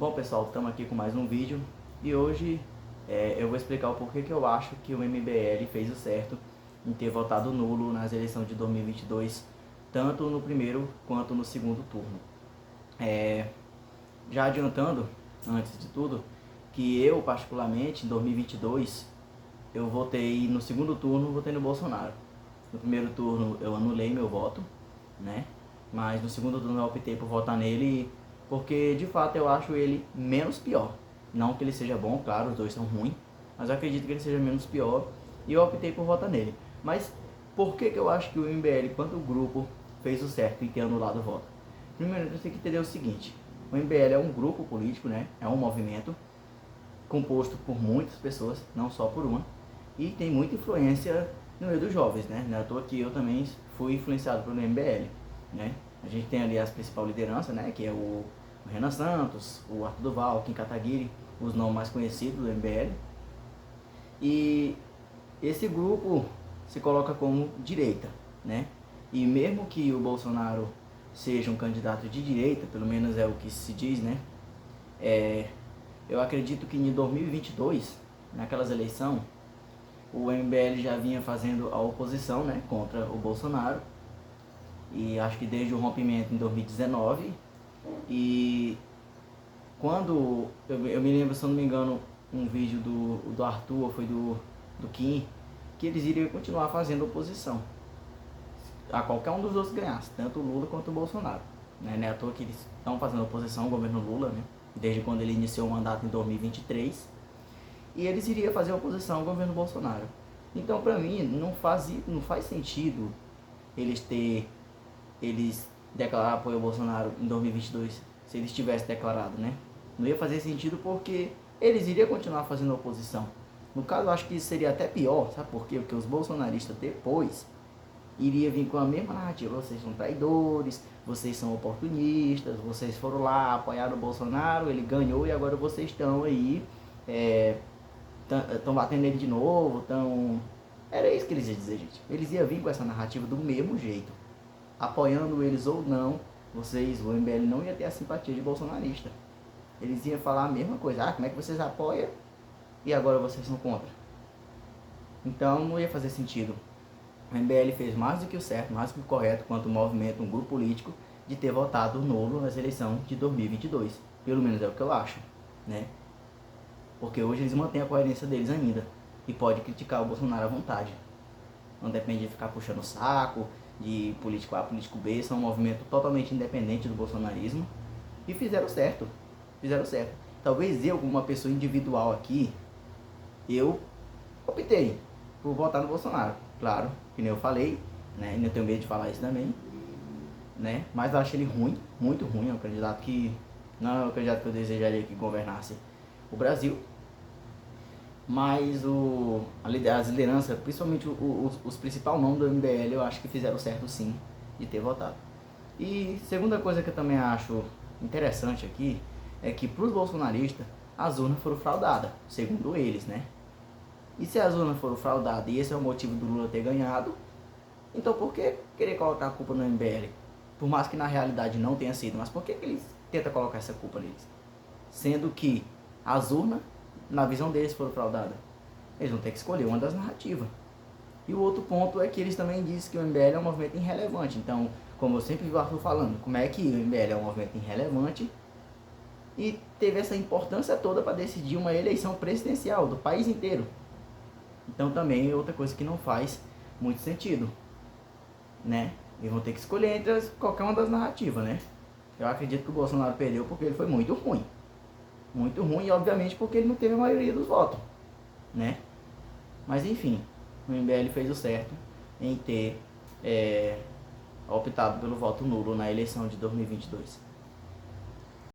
Bom pessoal, estamos aqui com mais um vídeo e hoje eu vou explicar o porquê que eu acho que o MBL fez o certo em ter votado nulo nas eleições de 2022, tanto no primeiro quanto no segundo turno. Já adiantando, antes de tudo, que eu particularmente em 2022 eu votei no segundo turno, votei no Bolsonaro. No primeiro turno eu anulei meu voto, né? Mas no segundo turno eu optei por votar nele porque de fato eu acho ele menos pior. Não que ele seja bom, claro, os dois são ruins, mas eu acredito que ele seja menos pior e eu optei por votar nele. Mas por que eu acho que o MBL, quanto grupo, fez o certo em ter anulado o voto? Primeiro, você tem que entender o seguinte: o MBL é um grupo político, né? É um movimento composto por muitas pessoas, não só por uma, e tem muita influência no meio dos jovens, né? Não é à toa que eu também fui influenciado pelo MBL, né? A gente tem ali as principais lideranças, né? Que é o Renan Santos, o Arthur Duval, o Kim Kataguiri, os nomes mais conhecidos do MBL. E esse grupo se coloca como direita, né? E mesmo que o Bolsonaro seja um candidato de direita, pelo menos é o que se diz, né? Eu acredito que em 2022, naquelas eleições, o MBL já vinha fazendo a oposição, né, contra o Bolsonaro. E acho que desde o rompimento em 2019. E quando eu me lembro, se eu não me engano, um vídeo do Arthur, ou foi do Kim, que eles iriam continuar fazendo oposição a qualquer um dos outros ganhasse, tanto o Lula quanto o Bolsonaro. Não é à toa que eles estão fazendo oposição ao governo Lula, né? Desde quando ele iniciou o mandato em 2023. E eles iriam fazer oposição ao governo Bolsonaro. Então, para mim, não faz sentido eles declarar apoio ao Bolsonaro em 2022, se eles tivessem declarado, né? Não ia fazer sentido porque eles iriam continuar fazendo oposição. No caso, eu acho que isso seria até pior, sabe por quê? Porque os bolsonaristas depois iria vir com a mesma narrativa: vocês são traidores, vocês são oportunistas, vocês foram lá, apoiaram o Bolsonaro, ele ganhou e agora vocês estão aí, estão batendo nele de novo, Era isso que eles iam dizer, gente. Eles iam vir com essa narrativa do mesmo jeito. Apoiando eles ou não, o MBL não ia ter a simpatia de bolsonarista. Eles iam falar a mesma coisa: como é que vocês apoiam e agora vocês são contra? Então não ia fazer sentido. O MBL fez mais do que o certo, mais do que o correto, quanto movimento, um grupo político, de ter votado nulo nas eleições de 2022. Pelo menos é o que eu acho, né? Porque hoje eles mantêm a coerência deles ainda. E pode criticar o Bolsonaro à vontade. Não depende de ficar puxando o saco, de político A, político B. São um movimento totalmente independente do bolsonarismo. E fizeram certo. Fizeram certo. Talvez eu, como uma pessoa individual aqui, eu optei por votar no Bolsonaro. Claro, que nem eu falei, né? E não tenho medo de falar isso também, né? Mas eu acho ele ruim, muito ruim. É um candidato que não é o candidato que eu desejaria que governasse o Brasil. Mas as lideranças, principalmente os principais nomes do MBL, eu acho que fizeram certo sim de ter votado. E segunda coisa que eu também acho interessante aqui é que para os bolsonaristas as urnas foram fraudadas, segundo eles, né? E se as urnas foram fraudadas e esse é o motivo do Lula ter ganhado, então por que querer colocar a culpa no MBL? Por mais que na realidade não tenha sido, mas por que eles tentam colocar essa culpa neles? Sendo que as urnas, na visão deles, foram fraudadas. Eles vão ter que escolher uma das narrativas. E o outro ponto é que eles também dizem que o MBL é um movimento irrelevante. Então, como eu sempre vi o Arthur falando, como é que o MBL é um movimento irrelevante e teve essa importância toda para decidir uma eleição presidencial do país inteiro? Então também é outra coisa que não faz muito sentido, né? Eles vão ter que escolher entre qualquer uma das narrativas, né? Eu acredito que o Bolsonaro perdeu porque ele foi muito ruim. Muito ruim, e obviamente porque ele não teve a maioria dos votos, né? Mas enfim, o MBL fez o certo em ter optado pelo voto nulo na eleição de 2022.